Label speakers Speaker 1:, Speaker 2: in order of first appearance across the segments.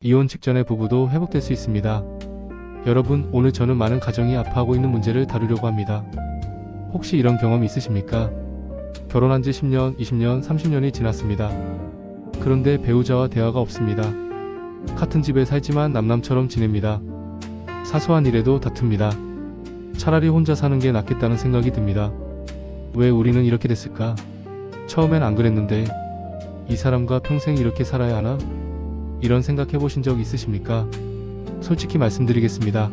Speaker 1: 이혼 직전의 부부도 회복될 수 있습니다. 여러분, 오늘 저는 많은 가정이 아파하고 있는 문제를 다루려고 합니다. 혹시 이런 경험 있으십니까? 결혼한 지 10년, 20년, 30년이 지났습니다. 그런데 배우자와 대화가 없습니다. 같은 집에 살지만 남남처럼 지냅니다. 사소한 일에도 다툽니다. 차라리 혼자 사는 게 낫겠다는 생각이 듭니다. 왜 우리는 이렇게 됐을까? 처음엔 안 그랬는데 이 사람과 평생 이렇게 살아야 하나? 이런 생각해 보신 적 있으십니까? 솔직히 말씀드리겠습니다.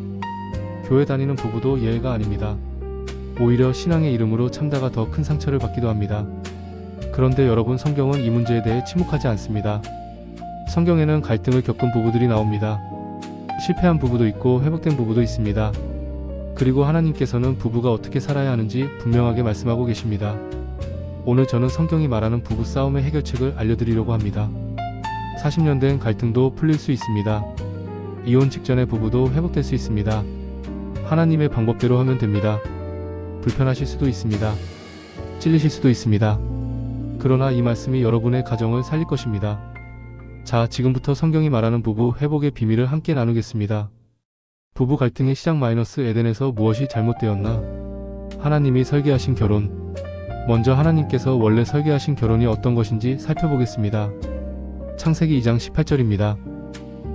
Speaker 1: 교회 다니는 부부도 예외가 아닙니다. 오히려 신앙의 이름으로 참다가 더 큰 상처를 받기도 합니다. 그런데 여러분, 성경은 이 문제에 대해 침묵하지 않습니다. 성경에는 갈등을 겪은 부부들이 나옵니다. 실패한 부부도 있고 회복된 부부도 있습니다. 그리고 하나님께서는 부부가 어떻게 살아야 하는지 분명하게 말씀하고 계십니다. 오늘 저는 성경이 말하는 부부 싸움의 해결책을 알려드리려고 합니다. 40년 된 갈등도 풀릴 수 있습니다. 이혼 직전의 부부도 회복될 수 있습니다. 하나님의 방법대로 하면 됩니다. 불편하실 수도 있습니다. 찔리실 수도 있습니다. 그러나 이 말씀이 여러분의 가정을 살릴 것입니다. 자, 지금부터 성경이 말하는 부부 회복의 비밀을 함께 나누겠습니다. 부부 갈등의 시작 에덴에서 무엇이 잘못되었나? 하나님이 설계하신 결혼. 먼저 하나님께서 원래 설계하신 결혼이 어떤 것인지 살펴보겠습니다. 창세기 2장 18절입니다.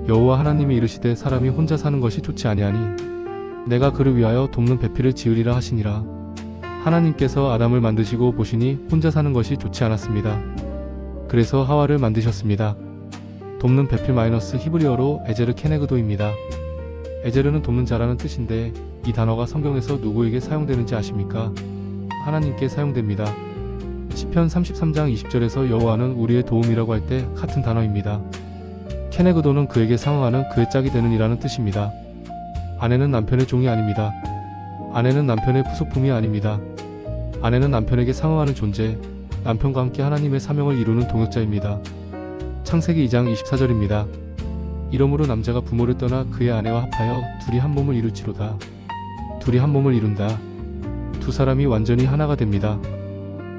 Speaker 1: 여호와 하나님이 이르시되 사람이 혼자 사는 것이 좋지 아니하니 내가 그를 위하여 돕는 배필을 지으리라 하시니라. 하나님께서 아담을 만드시고 보시니 혼자 사는 것이 좋지 않았습니다. 그래서 하와를 만드셨습니다. 돕는 배필 히브리어로 에제르 케네그도입니다. 에제르는 돕는 자라는 뜻인데 이 단어가 성경에서 누구에게 사용되는지 아십니까? 하나님께 사용됩니다. 시편 33장 20절에서 여호와는 우리의 도움이라고 할 때 같은 단어입니다. 케네그도는 그에게 상응하는 그의 짝이 되는 이라는 뜻입니다. 아내는 남편의 종이 아닙니다. 아내는 남편의 부속품이 아닙니다. 아내는 남편에게 상응하는 존재, 남편과 함께 하나님의 사명을 이루는 동역자입니다. 창세기 2장 24절입니다. 이러므로 남자가 부모를 떠나 그의 아내와 합하여 둘이 한 몸을 이룰지로다. 둘이 한 몸을 이룬다. 두 사람이 완전히 하나가 됩니다.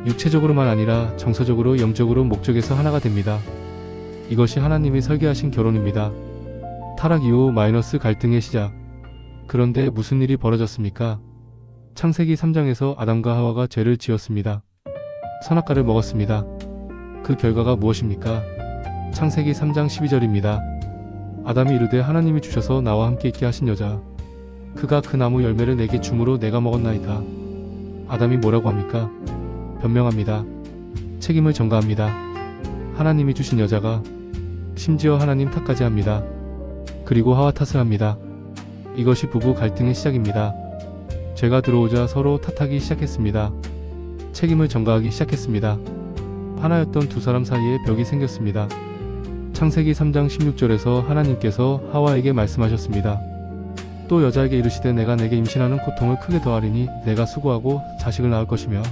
Speaker 1: 육체적으로만 아니라 정서적으로, 영적으로, 목적에서 하나가 됩니다. 이것이 하나님이 설계하신 결혼입니다. 타락 이후 갈등의 시작. 그런데 무슨 일이 벌어졌습니까? 창세기 3장에서 아담과 하와가 죄를 지었습니다. 선악과를 먹었습니다. 그 결과가 무엇입니까? 창세기 3장 12절입니다. 아담이 이르되 하나님이 주셔서 나와 함께 있게 하신 여자, 그가 그 나무 열매를 내게 주므로 내가 먹었나이다. 아담이 뭐라고 합니까? 변명합니다. 책임을 전가합니다. 하나님이 주신 여자가, 심지어 하나님 탓까지 합니다. 그리고 하와 탓을 합니다. 이것이 부부 갈등의 시작입니다. 죄가 들어오자 서로 탓하기 시작했습니다. 책임을 전가하기 시작했습니다. 하나였던 두 사람 사이에 벽이 생겼습니다. 창세기 3장 16절에서 하나님께서 하와에게 말씀하셨습니다. 또 여자에게 이르시되 내가 내게 임신하는 고통을 크게 더하리니 내가 수고하고 자식을 낳을 것이며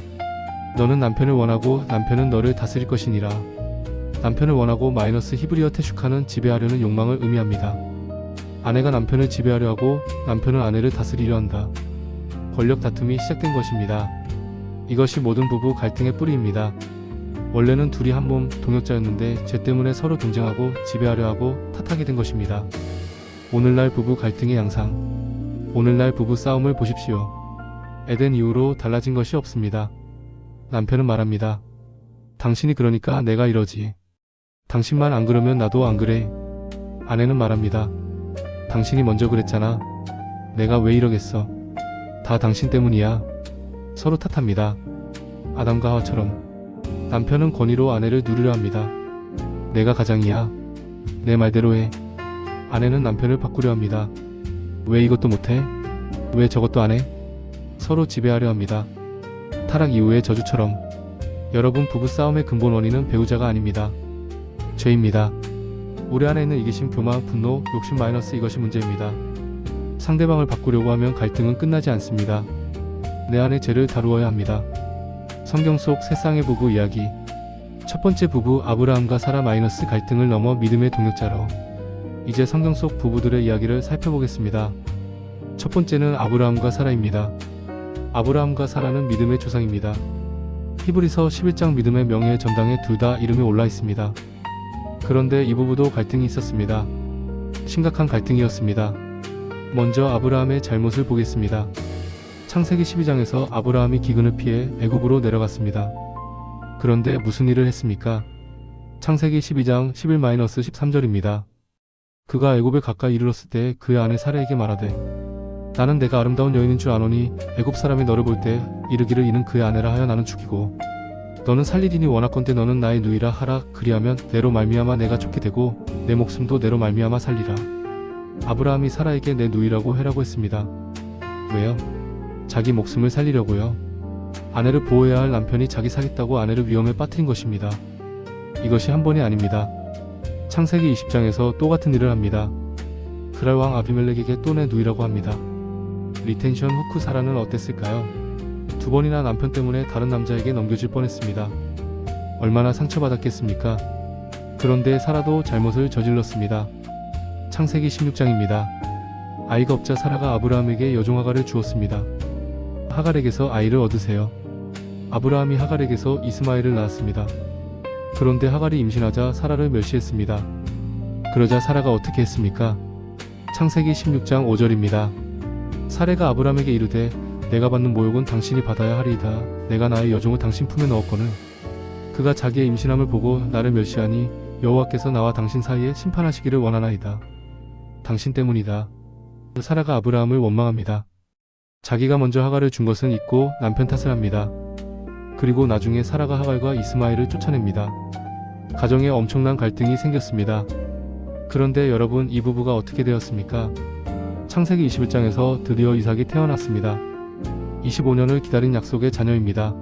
Speaker 1: 너는 남편을 원하고 남편은 너를 다스릴 것이니라. 남편을 원하고 히브리어 테슈카는 지배하려는 욕망을 의미합니다. 아내가 남편을 지배하려 하고 남편은 아내를 다스리려 한다. 권력 다툼이 시작된 것입니다. 이것이 모든 부부 갈등의 뿌리입니다. 원래는 둘이 한 몸 동역자였는데 죄 때문에 서로 경쟁하고 지배하려 하고 탓하게 된 것입니다. 오늘날 부부 갈등의 양상. 오늘날 부부 싸움을 보십시오. 에덴 이후로 달라진 것이 없습니다. 남편은 말합니다. 당신이 그러니까 내가 이러지. 당신만 안 그러면 나도 안 그래. 아내는 말합니다. 당신이 먼저 그랬잖아. 내가 왜 이러겠어. 다 당신 때문이야. 서로 탓합니다. 아담과 하와처럼. 남편은 권위로 아내를 누르려 합니다. 내가 가장이야. 내 말대로 해. 아내는 남편을 바꾸려 합니다. 왜 이것도 못해? 왜 저것도 안 해? 서로 지배하려 합니다. 타락 이후의 저주처럼. 여러분, 부부싸움의 근본 원인은 배우자가 아닙니다. 죄입니다. 우리 안에 있는 이기심, 교만, 분노, 욕심 이것이 문제입니다. 상대방을 바꾸려고 하면 갈등은 끝나지 않습니다. 내 안의 죄를 다루어야 합니다. 성경 속 세 쌍의 부부 이야기. 첫 번째 부부 아브라함과 사라 갈등을 넘어 믿음의 동역자로. 이제 성경 속 부부들의 이야기를 살펴보겠습니다. 첫 번째는 아브라함과 사라입니다. 아브라함과 사라는 믿음의 조상입니다. 히브리서 11장 믿음의 명예의 전당에 둘 다 이름이 올라 있습니다. 그런데 이 부부도 갈등이 있었습니다. 심각한 갈등이었습니다. 먼저 아브라함의 잘못을 보겠습니다. 창세기 12장에서 아브라함이 기근을 피해 애굽으로 내려갔습니다. 그런데 무슨 일을 했습니까? 창세기 12장 11-13절입니다. 그가 애굽에 가까이 이르렀을 때 그의 아내 사라에게 말하되 나는 내가 아름다운 여인인 줄 아노니 애굽 사람이 너를 볼 때 이르기를 이는 그의 아내라 하여 나는 죽이고 너는 살리리니 원하건대 너는 나의 누이라 하라. 그리하면 내로 말미암아 내가 좋게 되고 내 목숨도 내로 말미암아 살리라. 아브라함이 사라에게 내 누이라고 해라고 했습니다. 왜요? 자기 목숨을 살리려고요. 아내를 보호해야 할 남편이 자기 사겠다고 아내를 위험에 빠뜨린 것입니다. 이것이 한 번이 아닙니다. 창세기 20장에서 또 같은 일을 합니다. 그랄 왕 아비멜렉에게 또 내 누이라고 합니다. 리텐션 후크 사라는 어땠을까요? 두 번이나 남편 때문에 다른 남자에게 넘겨질 뻔했습니다. 얼마나 상처받았겠습니까? 그런데 사라도 잘못을 저질렀습니다. 창세기 16장입니다. 아이가 없자 사라가 아브라함에게 여종하갈을 주었습니다. 하갈에게서 아이를 얻으세요. 아브라함이 하갈에게서 이스마엘을 낳았습니다. 그런데 하갈이 임신하자 사라를 멸시했습니다. 그러자 사라가 어떻게 했습니까? 창세기 16장 5절입니다. 사레가 아브라함에게 이르되 내가 받는 모욕은 당신이 받아야 하리이다. 내가 나의 여종을 당신 품에 넣었거늘 그가 자기의 임신함을 보고 나를 멸시하니 여호와께서 나와 당신 사이에 심판하시기를 원하나이다. 당신 때문이다. 사라가 아브라함을 원망합니다. 자기가 먼저 하갈을 준 것은 잊고 남편 탓을 합니다. 그리고 나중에 사라가 하갈과 이스마엘을 쫓아냅니다. 가정에 엄청난 갈등이 생겼습니다. 그런데 여러분, 이 부부가 어떻게 되었습니까? 창세기 21장에서 드디어 이삭이 태어났습니다. 25년을 기다린 약속의 자녀입니다.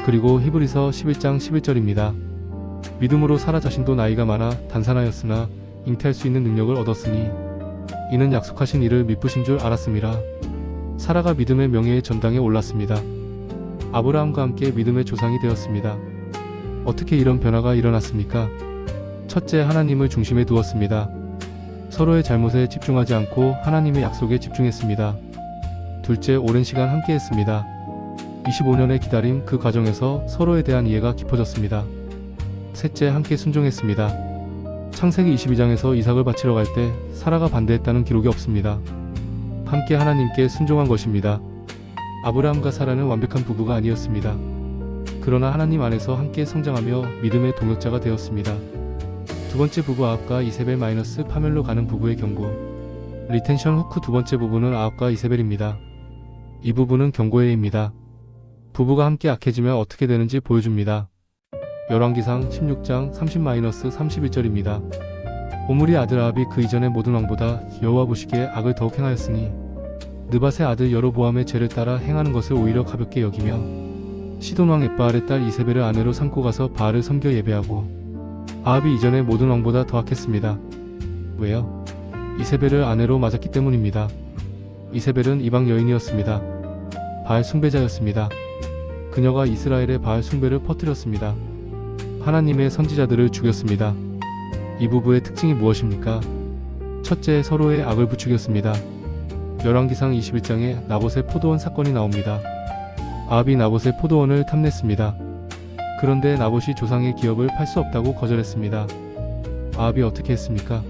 Speaker 1: 그리고 히브리서 11장 11절입니다. 믿음으로 사라 자신도 나이가 많아 단산하였으나 잉태할 수 있는 능력을 얻었으니 이는 약속하신 이를 미쁘신 줄 알았음이라. 사라가 믿음의 명예의 전당에 올랐습니다. 아브라함과 함께 믿음의 조상이 되었습니다. 어떻게 이런 변화가 일어났습니까? 첫째, 하나님을 중심에 두었습니다. 서로의 잘못에 집중하지 않고 하나님의 약속에 집중했습니다. 둘째, 오랜 시간 함께 했습니다. 25년의 기다림, 그 과정에서 서로에 대한 이해가 깊어졌습니다. 셋째, 함께 순종했습니다. 창세기 22장에서 이삭을 바치러 갈 때 사라가 반대했다는 기록이 없습니다. 함께 하나님께 순종한 것입니다. 아브라함과 사라는 완벽한 부부가 아니었습니다. 그러나 하나님 안에서 함께 성장하며 믿음의 동역자가 되었습니다. 두 번째 부부 아합과 이세벨 - 파멜로 가는 부부의 경고. 리텐션 후크 두 번째 부부는 아합과 이세벨입니다. 이 부부는 경고의 예입니다. 부부가 함께 악해지면 어떻게 되는지 보여줍니다. 열왕기상 16장 30-31절입니다. 오므리 아들 아합이 그 이전의 모든 왕보다 여호와 보시기에 악을 더욱 행하였으니 느밧의 아들 여로보암의 죄를 따라 행하는 것을 오히려 가볍게 여기며 시돈 왕 엣바알의 딸 이세벨을 아내로 삼고 가서 바알을 섬겨 예배하고 아합이 이전의 모든 왕보다 더 악했습니다. 왜요? 이세벨을 아내로 맞았기 때문입니다. 이세벨은 이방 여인이었습니다. 바알 숭배자였습니다. 그녀가 이스라엘의 바알 숭배를 퍼뜨렸습니다. 하나님의 선지자들을 죽였습니다. 이 부부의 특징이 무엇입니까? 첫째, 서로의 악을 부추겼습니다. 열왕기상 21장에 나봇의 포도원 사건이 나옵니다. 아합이 나봇의 포도원을 탐냈습니다. 그런데 나봇이 조상의 기업을 팔 수 없다고 거절했습니다. 아합이 어떻게 했습니까?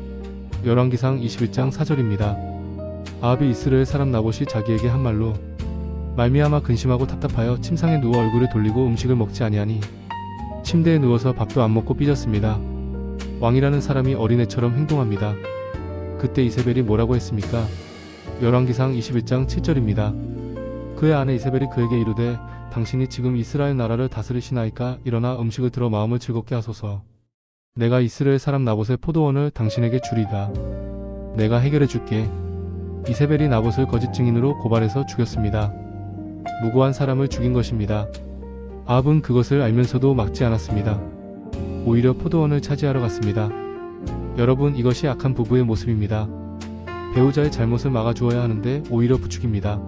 Speaker 1: 열왕기상 21장 4절입니다. 아합이 이스라엘 사람 나봇이 자기에게 한 말로 말미암아 근심하고 답답하여 침상에 누워 얼굴을 돌리고 음식을 먹지 아니하니 침대에 누워서 밥도 안 먹고 삐졌습니다. 왕이라는 사람이 어린애처럼 행동합니다. 그때 이세벨이 뭐라고 했습니까? 열왕기상 21장 7절입니다. 그의 아내 이세벨이 그에게 이르되 당신이 지금 이스라엘 나라를 다스리시나이까? 일어나 음식을 들어 마음을 즐겁게 하소서. 내가 이스라엘 사람 나봇의 포도원을 당신에게 주리다. 내가 해결해 줄게. 이세벨이 나봇을 거짓 증인으로 고발해서 죽였습니다. 무고한 사람을 죽인 것입니다. 아합은 그것을 알면서도 막지 않았습니다. 오히려 포도원을 차지하러 갔습니다. 여러분, 이것이 악한 부부의 모습입니다. 배우자의 잘못을 막아주어야 하는데 오히려 부추깁니다.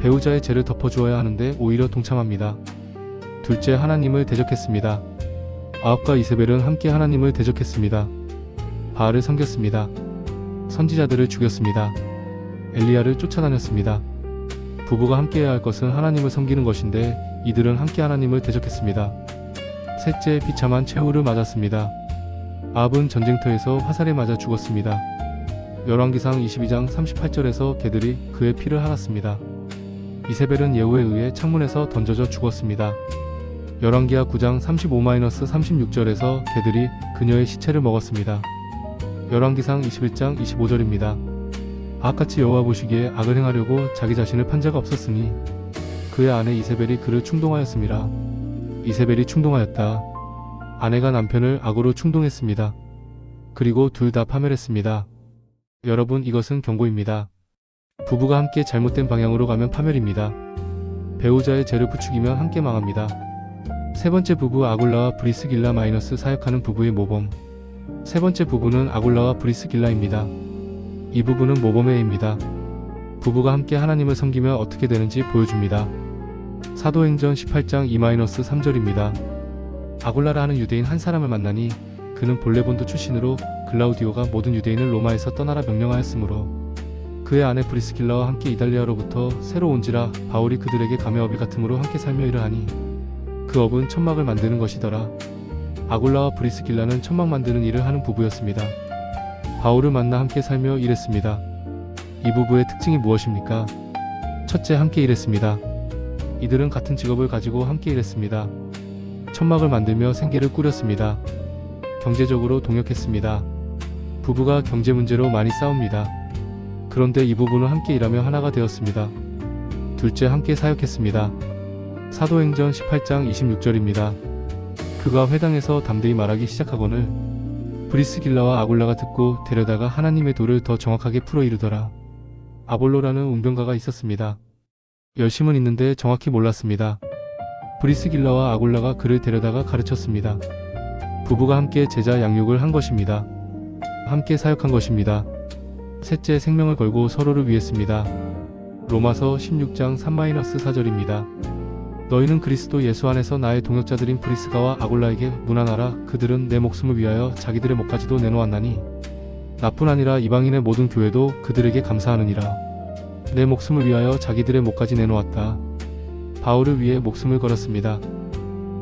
Speaker 1: 배우자의 죄를 덮어주어야 하는데 오히려 동참합니다. 둘째, 하나님을 대적했습니다. 아합과 이세벨은 함께 하나님을 대적했습니다. 바알을 섬겼습니다. 선지자들을 죽였습니다. 엘리야를 쫓아다녔습니다. 부부가 함께해야 할 것은 하나님을 섬기는 것인데 이들은 함께 하나님을 대적했습니다. 셋째, 비참한 최후를 맞았습니다. 아합은 전쟁터에서 화살에 맞아 죽었습니다. 열왕기상 22장 38절에서 개들이 그의 피를 할았습니다. 이세벨은 예후에 의해 창문에서 던져져 죽었습니다. 열왕기하 9장 35-36절에서 개들이 그녀의 시체를 먹었습니다. 열왕기상 21장 25절입니다. 아합같이 여호와 보시기에 악을 행하려고 자기 자신을 판 자가 없었으니 그의 아내 이세벨이 그를 충동하였습니다. 이세벨이 충동하였다. 아내가 남편을 악으로 충동했습니다. 그리고 둘 다 파멸했습니다. 여러분, 이것은 경고입니다. 부부가 함께 잘못된 방향으로 가면 파멸입니다. 배우자의 죄를 부추기면 함께 망합니다. 세 번째 부부 아굴라와 브리스길라 사역하는 부부의 모범. 세 번째 부부는 아굴라와 브리스길라입니다. 이 부부는 모범의 예입니다. 부부가 함께 하나님을 섬기며 어떻게 되는지 보여줍니다. 사도행전 18장 2-3절입니다. 아굴라라 하는 유대인 한 사람을 만나니 그는 본래 본도 출신으로 글라우디오가 모든 유대인을 로마에서 떠나라 명령하였으므로 그의 아내 브리스길라와 함께 이달리아로부터 새로 온지라 바울이 그들에게 가며 업이 같음으로 함께 살며 이르하니 그 업은 천막을 만드는 것이더라. 아굴라와 브리스길라는 천막 만드는 일을 하는 부부였습니다. 바울을 만나 함께 살며 일했습니다. 이 부부의 특징이 무엇입니까? 첫째, 함께 일했습니다. 이들은 같은 직업을 가지고 함께 일했습니다. 천막을 만들며 생계를 꾸렸습니다. 경제적으로 동역했습니다. 부부가 경제 문제로 많이 싸웁니다. 그런데 이 부부는 함께 일하며 하나가 되었습니다. 둘째, 함께 사역했습니다. 사도행전 18장 26절입니다. 그가 회당에서 담대히 말하기 시작하거늘 브리스길라와 아굴라가 듣고 데려다가 하나님의 도를 더 정확하게 풀어 이르더라. 아볼로라는 운병가가 있었습니다. 열심은 있는데 정확히 몰랐습니다. 브리스길라와 아굴라가 그를 데려다가 가르쳤습니다. 부부가 함께 제자 양육을 한 것입니다. 함께 사역한 것입니다. 셋째, 생명을 걸고 서로를 위했습니다. 로마서 16장 3-4절입니다. 너희는 그리스도 예수 안에서 나의 동역자들인 브리스가와 아굴라에게 문안하라. 그들은 내 목숨을 위하여 자기들의 목까지도 내놓았나니 나뿐 아니라 이방인의 모든 교회도 그들에게 감사하느니라. 내 목숨을 위하여 자기들의 목까지 내놓았다. 바울을 위해 목숨을 걸었습니다.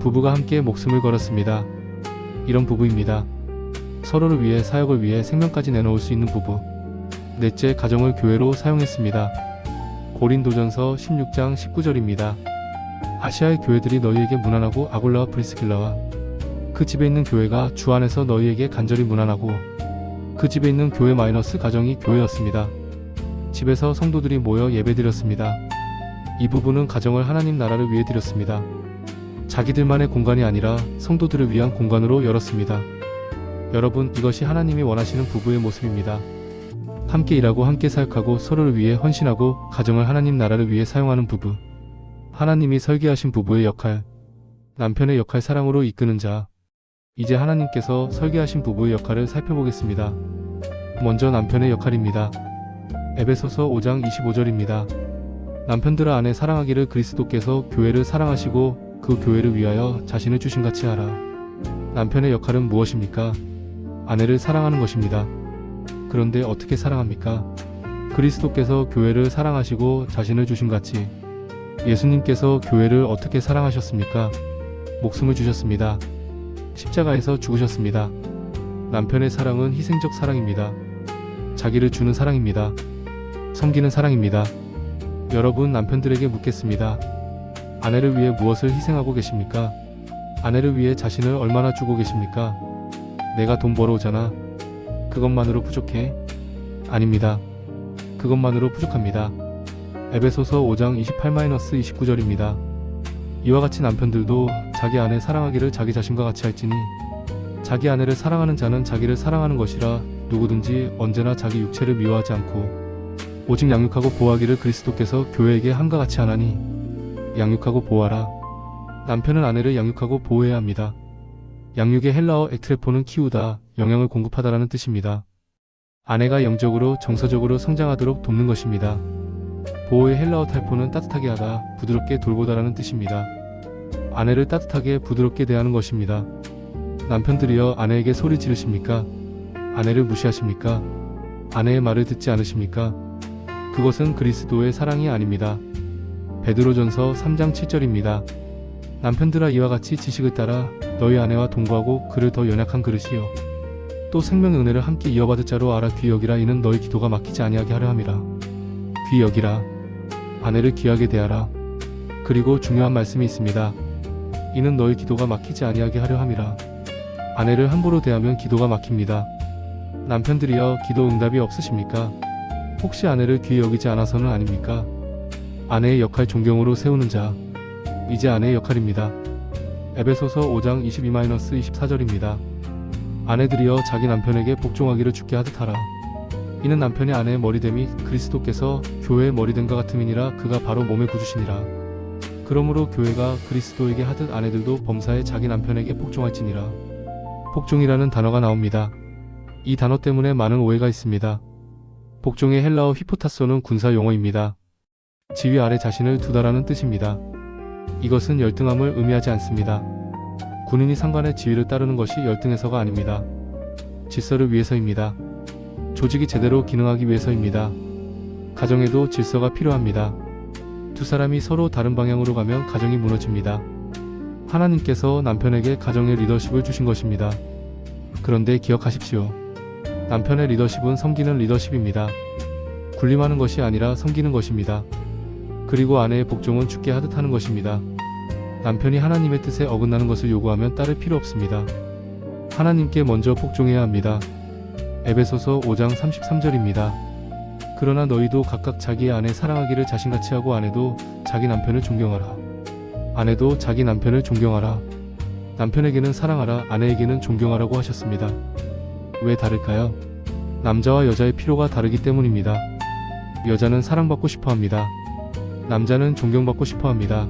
Speaker 1: 부부가 함께 목숨을 걸었습니다. 이런 부부입니다. 서로를 위해 사역을 위해 생명까지 내놓을 수 있는 부부. 넷째, 가정을 교회로 사용했습니다. 고린도전서 16장 19절입니다. 아시아의 교회들이 너희에게 문안하고 아굴라와 브리스길라와 그 집에 있는 교회가 주 안에서 너희에게 간절히 문안하고 그 집에 있는 교회 가정이 교회였습니다. 집에서 성도들이 모여 예배드렸습니다. 이 부부는 가정을 하나님 나라를 위해 드렸습니다. 자기들만의 공간이 아니라 성도들을 위한 공간으로 열었습니다. 여러분, 이것이 하나님이 원하시는 부부의 모습입니다. 함께 일하고 함께 사역하고 서로를 위해 헌신하고 가정을 하나님 나라를 위해 사용하는 부부. 하나님이 설계하신 부부의 역할. 남편의 역할 사랑으로 이끄는 자. 이제 하나님께서 설계하신 부부의 역할을 살펴보겠습니다. 먼저 남편의 역할입니다. 에베소서 5장 25절입니다. 남편들아, 아내 사랑하기를 그리스도께서 교회를 사랑하시고 그 교회를 위하여 자신을 주신같이 하라. 남편의 역할은 무엇입니까? 아내를 사랑하는 것입니다. 그런데 어떻게 사랑합니까? 그리스도께서 교회를 사랑하시고 자신을 주신같이. 예수님께서 교회를 어떻게 사랑하셨습니까? 목숨을 주셨습니다. 십자가에서 죽으셨습니다. 남편의 사랑은 희생적 사랑입니다. 자기를 주는 사랑입니다. 섬기는 사랑입니다. 여러분, 남편들에게 묻겠습니다. 아내를 위해 무엇을 희생하고 계십니까? 아내를 위해 자신을 얼마나 주고 계십니까? 내가 돈 벌어오잖아. 그것만으로 부족해? 아닙니다. 그것만으로 부족합니다. 에베소서 5장 28-29절입니다. 이와 같이 남편들도 자기 아내 사랑하기를 자기 자신과 같이 할지니 자기 아내를 사랑하는 자는 자기를 사랑하는 것이라. 누구든지 언제나 자기 육체를 미워하지 않고 오직 양육하고 보호하기를 그리스도께서 교회에게 함과 같이 하나니. 양육하고 보호하라. 남편은 아내를 양육하고 보호해야 합니다. 양육의 헬라어 ek트레포는 키우다, 영양을 공급하다라는 뜻입니다. 아내가 영적으로 정서적으로 성장하도록 돕는 것입니다. 보호의 헬라어 탈포는 따뜻하게 하다, 부드럽게 돌보다라는 뜻입니다. 아내를 따뜻하게 부드럽게 대하는 것입니다. 남편들이여, 아내에게 소리 지르십니까? 아내를 무시하십니까? 아내의 말을 듣지 않으십니까? 그것은 그리스도의 사랑이 아닙니다. 베드로전서 3장 7절입니다. 남편들아, 이와 같이 지식을 따라 너희 아내와 동거하고 그를 더 연약한 그릇이요 또 생명의 은혜를 함께 이어받을 자로 알아 귀히 여기라. 이는 너희 기도가 막히지 아니하게 하려 함이라. 귀히 여기라. 아내를 귀하게 대하라. 그리고 중요한 말씀이 있습니다. 이는 너희 기도가 막히지 아니하게 하려 함이라. 아내를 함부로 대하면 기도가 막힙니다. 남편들이여, 기도 응답이 없으십니까? 혹시 아내를 귀히 여기지 않아서는 아닙니까? 아내의 역할 존경으로 세우는 자. 이제 아내의 역할입니다. 에베소서 5장 22-24절입니다. 아내들이여, 자기 남편에게 복종하기를 주께 하듯 하라. 이는 남편이 아내의 머리됨이 그리스도께서 교회의 머리됨과 같음이니라. 그가 바로 몸의 구주시니라. 그러므로 교회가 그리스도에게 하듯 아내들도 범사에 자기 남편에게 복종할지니라. 복종이라는 단어가 나옵니다. 이 단어 때문에 많은 오해가 있습니다. 복종의 헬라어 히포타소는 군사 용어입니다. 지휘 아래 자신을 두다라는 뜻입니다. 이것은 열등함을 의미하지 않습니다. 군인이 상관의 지휘를 따르는 것이 열등해서가 아닙니다. 질서를 위해서입니다. 조직이 제대로 기능하기 위해서입니다. 가정에도 질서가 필요합니다. 두 사람이 서로 다른 방향으로 가면 가정이 무너집니다. 하나님께서 남편에게 가정의 리더십을 주신 것입니다. 그런데 기억하십시오. 남편의 리더십은 섬기는 리더십입니다. 군림하는 것이 아니라 섬기는 것입니다. 그리고 아내의 복종은 주께 하듯 하는 것입니다. 남편이 하나님의 뜻에 어긋나는 것을 요구하면 따를 필요 없습니다. 하나님께 먼저 복종해야 합니다. 에베소서 5장 33절입니다. 그러나 너희도 각각 자기의 아내 사랑하기를 자신같이 하고 아내도 자기 남편을 존경하라. 아내도 자기 남편을 존경하라. 남편에게는 사랑하라, 아내에게는 존경하라고 하셨습니다. 왜 다를까요? 남자와 여자의 필요가 다르기 때문입니다. 여자는 사랑받고 싶어 합니다. 남자는 존경받고 싶어 합니다.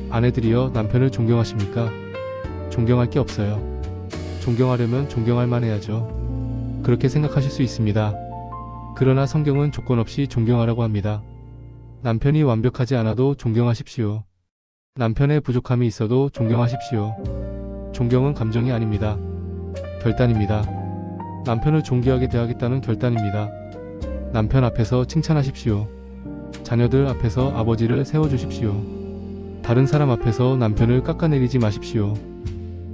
Speaker 1: 아내들이여, 남편을 존경하십니까? 존경할 게 없어요. 존경하려면 존경할 만 해야죠. 그렇게 생각하실 수 있습니다. 그러나 성경은 조건 없이 존경하라고 합니다. 남편이 완벽하지 않아도 존경하십시오. 남편의 부족함이 있어도 존경하십시오. 존경은 감정이 아닙니다. 결단입니다. 남편을 존귀하게 대하겠다는 결단입니다. 남편 앞에서 칭찬하십시오. 자녀들 앞에서 아버지를 세워주십시오. 다른 사람 앞에서 남편을 깎아내리지 마십시오.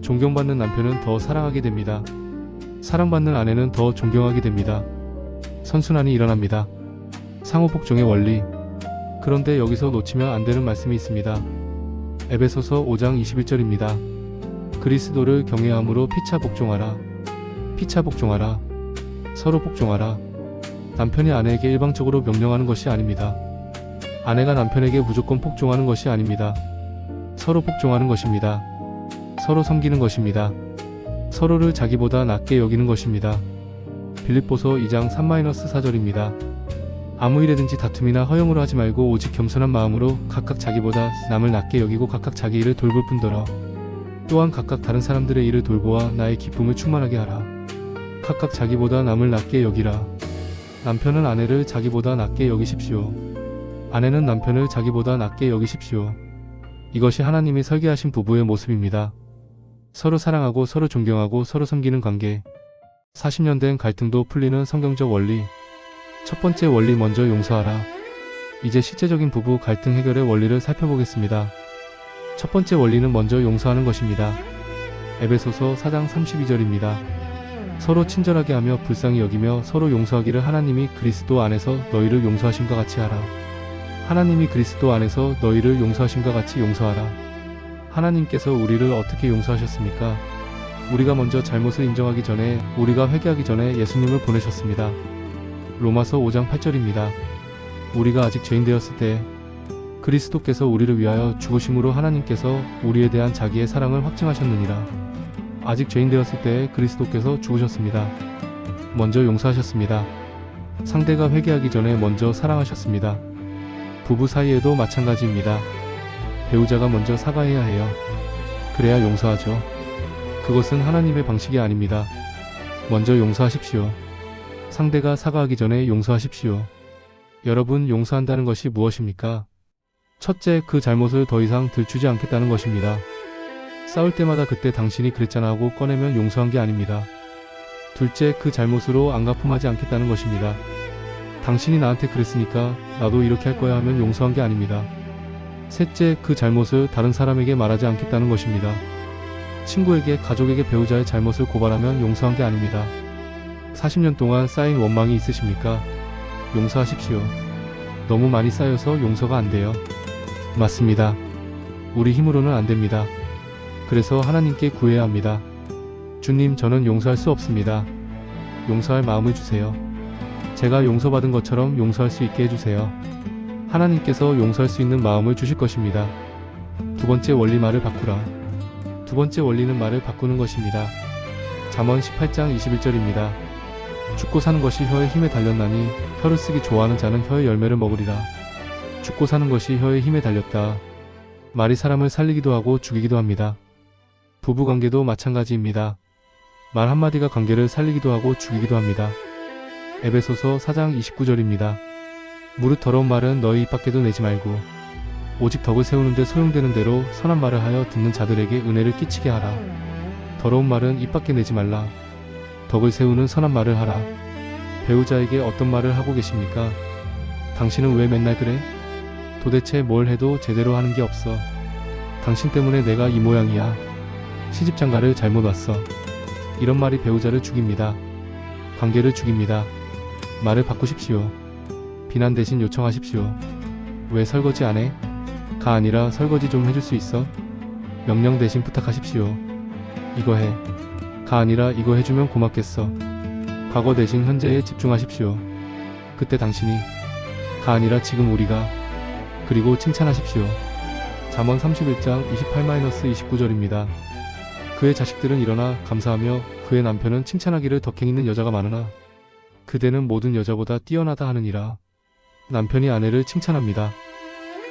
Speaker 1: 존경받는 남편은 더 사랑하게 됩니다. 사랑받는 아내는 더 존경하게 됩니다. 선순환이 일어납니다. 상호복종의 원리. 그런데 여기서 놓치면 안 되는 말씀이 있습니다. 에베소서 5장 21절입니다. 그리스도를 경외함으로 피차 복종하라. 피차 복종하라. 서로 복종하라. 남편이 아내에게 일방적으로 명령하는 것이 아닙니다. 아내가 남편에게 무조건 복종하는 것이 아닙니다. 서로 복종하는 것입니다. 서로 섬기는 것입니다. 서로를 자기보다 낮게 여기는 것입니다. 빌립보서 2장 3-4절입니다. 아무 일에든지 다툼이나 허영으로 하지 말고 오직 겸손한 마음으로 각각 자기보다 남을 낮게 여기고 각각 자기 일을 돌볼 뿐더러 또한 각각 다른 사람들의 일을 돌보아 나의 기쁨을 충만하게 하라. 각각 자기보다 남을 낮게 여기라. 남편은 아내를 자기보다 낮게 여기십시오. 아내는 남편을 자기보다 낮게 여기십시오. 이것이 하나님이 설계하신 부부의 모습입니다. 서로 사랑하고 서로 존경하고 서로 섬기는 관계. 40년 된 갈등도 풀리는 성경적 원리. 첫 번째 원리, 먼저 용서하라. 이제 실제적인 부부 갈등 해결의 원리를 살펴보겠습니다. 첫 번째 원리는 먼저 용서하는 것입니다. 에베소서 4장 32절입니다. 서로 친절하게 하며 불쌍히 여기며 서로 용서하기를 하나님이 그리스도 안에서 너희를 용서하심과 같이 하라. 하나님이 그리스도 안에서 너희를 용서하심과 같이 용서하라. 하나님께서 우리를 어떻게 용서하셨습니까? 우리가 먼저 잘못을 인정하기 전에, 우리가 회개하기 전에 예수님을 보내셨습니다. 로마서 5장 8절입니다. 우리가 아직 죄인 되었을 때 그리스도께서 우리를 위하여 죽으심으로 하나님께서 우리에 대한 자기의 사랑을 확증하셨느니라. 아직 죄인 되었을 때 그리스도께서 죽으셨습니다. 먼저 용서하셨습니다. 상대가 회개하기 전에 먼저 사랑하셨습니다. 부부 사이에도 마찬가지입니다. 배우자가 먼저 사과해야 해요. 그래야 용서하죠. 그것은 하나님의 방식이 아닙니다. 먼저 용서하십시오. 상대가 사과하기 전에 용서하십시오. 여러분, 용서한다는 것이 무엇입니까? 첫째, 그 잘못을 더 이상 들추지 않겠다는 것입니다. 싸울 때마다 그때 당신이 그랬잖아 하고 꺼내면 용서한 게 아닙니다. 둘째, 그 잘못으로 안갚음하지 않겠다는 것입니다. 당신이 나한테 그랬으니까 나도 이렇게 할 거야 하면 용서한 게 아닙니다. 셋째, 그 잘못을 다른 사람에게 말하지 않겠다는 것입니다. 친구에게, 가족에게 배우자의 잘못을 고발하면 용서한 게 아닙니다. 40년 동안 쌓인 원망이 있으십니까? 용서하십시오. 너무 많이 쌓여서 용서가 안 돼요. 맞습니다. 우리 힘으로는 안 됩니다. 그래서 하나님께 구해야 합니다. 주님, 저는 용서할 수 없습니다. 용서할 마음을 주세요. 제가 용서받은 것처럼 용서할 수 있게 해주세요. 하나님께서 용서할 수 있는 마음을 주실 것입니다. 두 번째 원리, 말을 바꾸라. 두 번째 원리는 말을 바꾸는 것입니다. 잠언 18장 21절입니다. 죽고 사는 것이 혀의 힘에 달렸나니 혀를 쓰기 좋아하는 자는 혀의 열매를 먹으리라. 죽고 사는 것이 혀의 힘에 달렸다. 말이 사람을 살리기도 하고 죽이기도 합니다. 부부관계도 마찬가지입니다. 말 한마디가 관계를 살리기도 하고 죽이기도 합니다. 에베소서 4장 29절입니다. 무릇 더러운 말은 너희 입 밖에도 내지 말고 오직 덕을 세우는 데 소용되는 대로 선한 말을 하여 듣는 자들에게 은혜를 끼치게 하라. 더러운 말은 입 밖에 내지 말라. 덕을 세우는 선한 말을 하라. 배우자에게 어떤 말을 하고 계십니까? 당신은 왜 맨날 그래? 도대체 뭘 해도 제대로 하는 게 없어. 당신 때문에 내가 이 모양이야. 시집장가를 잘못 왔어. 이런 말이 배우자를 죽입니다. 관계를 죽입니다. 말을 바꾸십시오. 비난 대신 요청하십시오. 왜 설거지 안 해? 가 아니라 설거지 좀 해줄 수 있어? 명령 대신 부탁하십시오. 이거 해. 가 아니라 이거 해주면 고맙겠어. 과거 대신 현재에 집중하십시오. 그때 당신이. 가 아니라 지금 우리가. 그리고 칭찬하십시오. 잠언 31장 28-29절입니다. 그의 자식들은 일어나 감사하며 그의 남편은 칭찬하기를 덕행 있는 여자가 많으나 그대는 모든 여자보다 뛰어나다 하느니라. 남편이 아내를 칭찬합니다.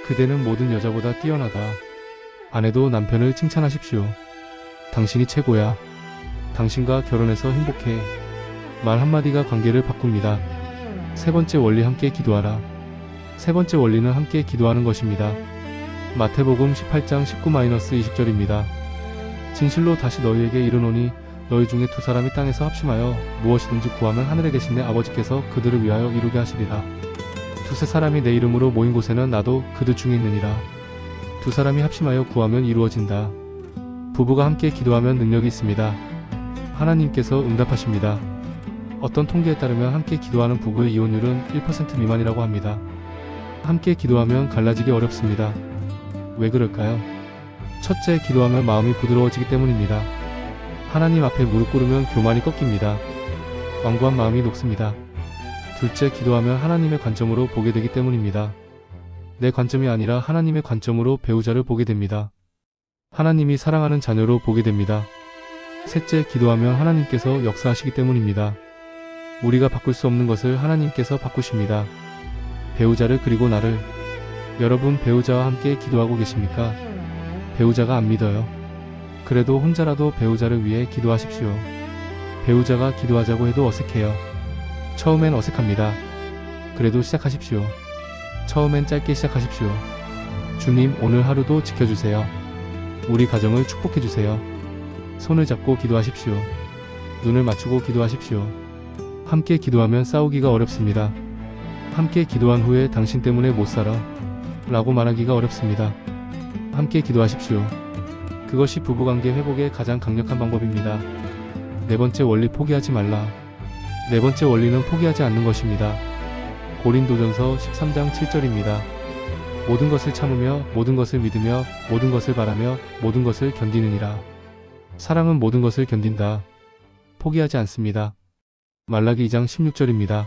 Speaker 1: 그대는 모든 여자보다 뛰어나다. 아내도 남편을 칭찬하십시오. 당신이 최고야. 당신과 결혼해서 행복해. 말 한마디가 관계를 바꿉니다. 세 번째 원리, 함께 기도하라. 세 번째 원리는 함께 기도하는 것입니다. 마태복음 18장 19-20절입니다. 진실로 다시 너희에게 이르노니 너희 중에 두 사람이 땅에서 합심하여 무엇이든지 구하면 하늘에 계신 내 아버지께서 그들을 위하여 이루게 하시리라. 두세 사람이 내 이름으로 모인 곳에는 나도 그들 중에 있느니라. 두 사람이 합심하여 구하면 이루어진다. 부부가 함께 기도하면 능력이 있습니다. 하나님께서 응답하십니다. 어떤 통계에 따르면 함께 기도하는 부부의 이혼율은 1% 미만이라고 합니다. 함께 기도하면 갈라지기 어렵습니다. 왜 그럴까요? 첫째, 기도하면 마음이 부드러워지기 때문입니다. 하나님 앞에 무릎 꿇으면 교만이 꺾입니다. 완고한 마음이 녹습니다. 둘째, 기도하면 하나님의 관점으로 보게 되기 때문입니다. 내 관점이 아니라 하나님의 관점으로 배우자를 보게 됩니다. 하나님이 사랑하는 자녀로 보게 됩니다. 셋째, 기도하면 하나님께서 역사하시기 때문입니다. 우리가 바꿀 수 없는 것을 하나님께서 바꾸십니다. 배우자를, 그리고 나를. 여러분, 배우자와 함께 기도하고 계십니까? 배우자가 안 믿어요. 그래도 혼자라도 배우자를 위해 기도하십시오. 배우자가 기도하자고 해도 어색해요. 처음엔 어색합니다. 그래도 시작하십시오. 처음엔 짧게 시작하십시오. 주님, 오늘 하루도 지켜주세요. 우리 가정을 축복해주세요. 손을 잡고 기도하십시오. 눈을 맞추고 기도하십시오. 함께 기도하면 싸우기가 어렵습니다. 함께 기도한 후에 당신 때문에 못 살아 라고 말하기가 어렵습니다. 함께 기도하십시오. 그것이 부부관계 회복의 가장 강력한 방법입니다. 네 번째 원리, 포기하지 말라. 네 번째 원리는 포기하지 않는 것입니다. 고린도전서 13장 7절입니다. 모든 것을 참으며 모든 것을 믿으며 모든 것을 바라며 모든 것을 견디느니라. 사랑은 모든 것을 견딘다. 포기하지 않습니다. 말라기 2장 16절입니다.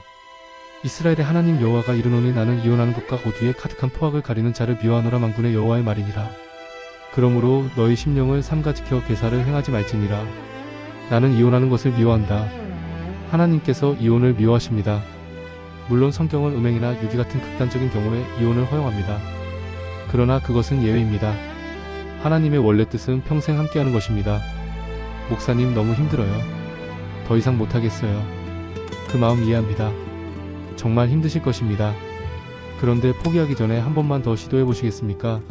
Speaker 1: 이스라엘의 하나님 여호와가 이르노니 나는 이혼하는 것과 고뒤에 가득한 포악을 가리는 자를 미워하노라. 만군의 여호와의 말이니라. 그러므로 너희 심령을 삼가 지켜 괴사를 행하지 말지니라. 나는 이혼하는 것을 미워한다. 하나님께서 이혼을 미워하십니다. 물론 성경은 음행이나 유기 같은 극단적인 경우에 이혼을 허용합니다. 그러나 그것은 예외입니다. 하나님의 원래 뜻은 평생 함께하는 것입니다. 목사님, 너무 힘들어요. 더 이상 못하겠어요. 그 마음 이해합니다. 정말 힘드실 것입니다. 그런데 포기하기 전에 한 번만 더 시도해 보시겠습니까?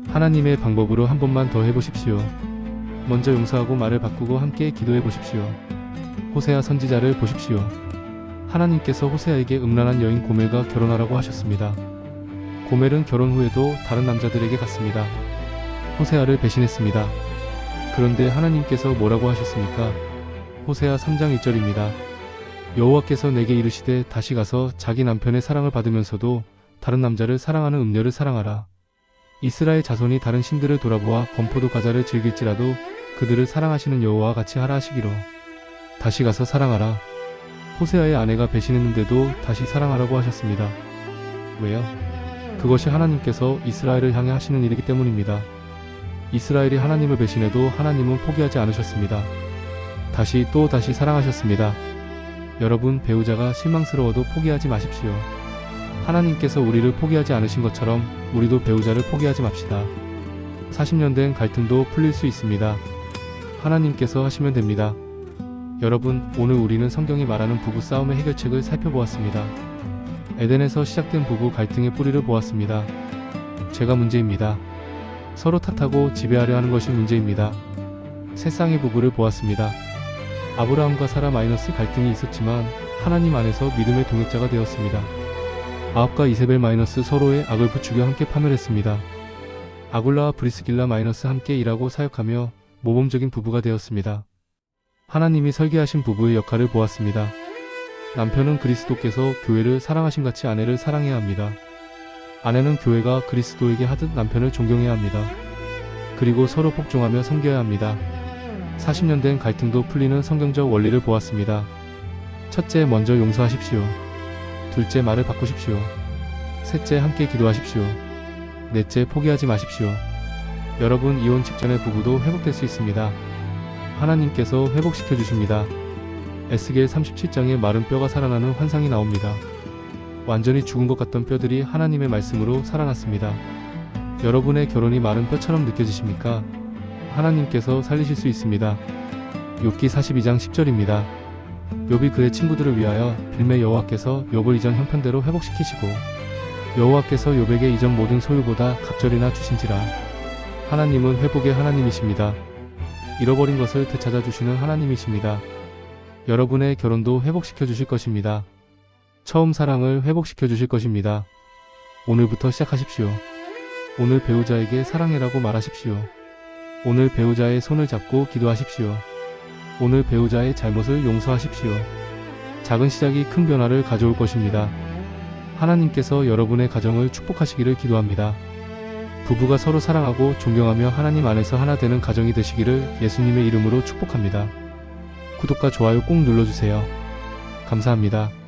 Speaker 1: 하나님의 방법으로 한 번만 더 해보십시오. 먼저 용서하고 말을 바꾸고 함께 기도해 보십시오. 호세아 선지자를 보십시오. 하나님께서 호세아에게 음란한 여인 고멜과 결혼하라고 하셨습니다. 고멜은 결혼 후에도 다른 남자들에게 갔습니다. 호세아를 배신했습니다. 그런데 하나님께서 뭐라고 하셨습니까? 호세아 3장 1절입니다. 여호와께서 내게 이르시되 다시 가서 자기 남편의 사랑을 받으면서도 다른 남자를 사랑하는 음녀를 사랑하라. 이스라엘 자손이 다른 신들을 돌아보아 건포도 과자를 즐길지라도 그들을 사랑하시는 여호와와 같이 하라 하시기로. 다시 가서 사랑하라. 호세아의 아내가 배신했는데도 다시 사랑하라고 하셨습니다. 왜요? 그것이 하나님께서 이스라엘을 향해 하시는 일이기 때문입니다. 이스라엘이 하나님을 배신해도 하나님은 포기하지 않으셨습니다. 다시 또 다시 사랑하셨습니다. 여러분, 배우자가 실망스러워도 포기하지 마십시오. 하나님께서 우리를 포기하지 않으신 것처럼 우리도 배우자를 포기하지 맙시다. 40년 된 갈등도 풀릴 수 있습니다. 하나님께서 하시면 됩니다. 여러분, 오늘 우리는 성경이 말하는 부부싸움의 해결책을 살펴보았습니다. 에덴에서 시작된 부부 갈등의 뿌리를 보았습니다. 죄가 문제입니다. 서로 탓하고 지배하려 하는 것이 문제입니다. 세 쌍의 부부를 보았습니다. 아브라함과 사라 갈등이 있었지만 하나님 안에서 믿음의 동역자가 되었습니다. 아합과 이세벨 서로의 악을 부추겨 함께 파멸했습니다. 아굴라와 브리스길라 함께 일하고 사역하며 모범적인 부부가 되었습니다. 하나님이 설계하신 부부의 역할을 보았습니다. 남편은 그리스도께서 교회를 사랑하심같이 아내를 사랑해야 합니다. 아내는 교회가 그리스도에게 하듯 남편을 존경해야 합니다. 그리고 서로 복종하며 섬겨야 합니다. 40년 된 갈등도 풀리는 성경적 원리를 보았습니다. 첫째, 먼저 용서하십시오. 둘째, 말을 바꾸십시오. 셋째, 함께 기도하십시오. 넷째, 포기하지 마십시오. 여러분, 이혼 직전의 부부도 회복될 수 있습니다. 하나님께서 회복시켜 주십니다. 에스겔 37장에 마른 뼈가 살아나는 환상이 나옵니다. 완전히 죽은 것 같던 뼈들이 하나님의 말씀으로 살아났습니다. 여러분의 결혼이 마른 뼈처럼 느껴지십니까? 하나님께서 살리실 수 있습니다. 욥기 42장 10절입니다. 욥이 그의 친구들을 위하여 빌매 여호와께서 욥을 이전 형편대로 회복시키시고 여호와께서 욥에게 이전 모든 소유보다 갑절이나 주신지라. 하나님은 회복의 하나님이십니다. 잃어버린 것을 되찾아 주시는 하나님이십니다. 여러분의 결혼도 회복시켜 주실 것입니다. 처음 사랑을 회복시켜 주실 것입니다. 오늘부터 시작하십시오. 오늘 배우자에게 사랑해라고 말하십시오. 오늘 배우자의 손을 잡고 기도하십시오. 오늘 배우자의 잘못을 용서하십시오. 작은 시작이 큰 변화를 가져올 것입니다. 하나님께서 여러분의 가정을 축복하시기를 기도합니다. 부부가 서로 사랑하고 존경하며 하나님 안에서 하나 되는 가정이 되시기를 예수님의 이름으로 축복합니다. 구독과 좋아요 꼭 눌러주세요. 감사합니다.